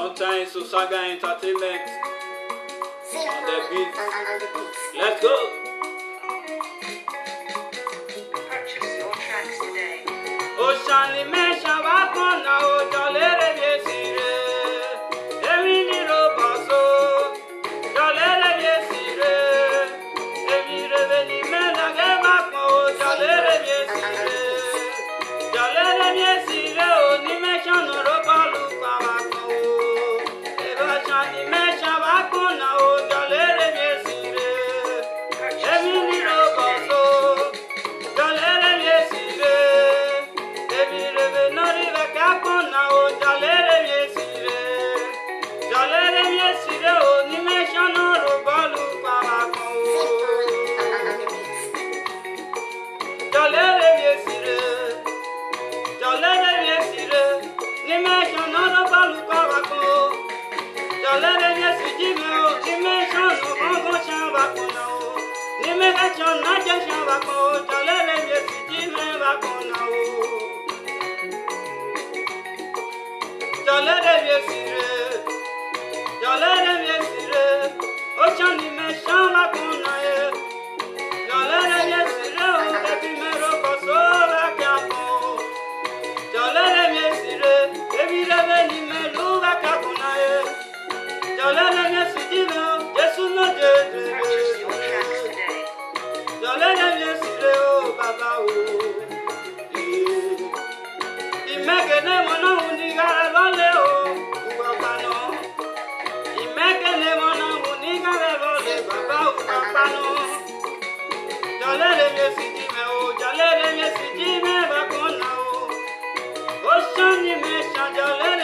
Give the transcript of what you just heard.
Mountain Susaga Entertainment on the beat. Let's go. Purchase your tracks today. Oshani mesha bakona ojolere yesire. Emini robaso jolere yesire. Emire beni melage bakmo jolere yesire. Jolere yesire oni mesha no robalu pabakmo. Eba shani mesha bakona ojolere yesire. Emini robaso jolere yesire. Ochani me shama kunaye, jalere yesire o debi mero kosola kyamo. Jalere yesire, debi rebe ni meluga kakunaye. Jalere yesire o Jesu no Purchase jede. your tracks today. Jalere yesire o baba o. Imekene mona undigara lole o, ubapano. Imekene mona undigara lole baba ubapano. Jalere yesime o, jalere yesime bakona o. Oshani mesha jalere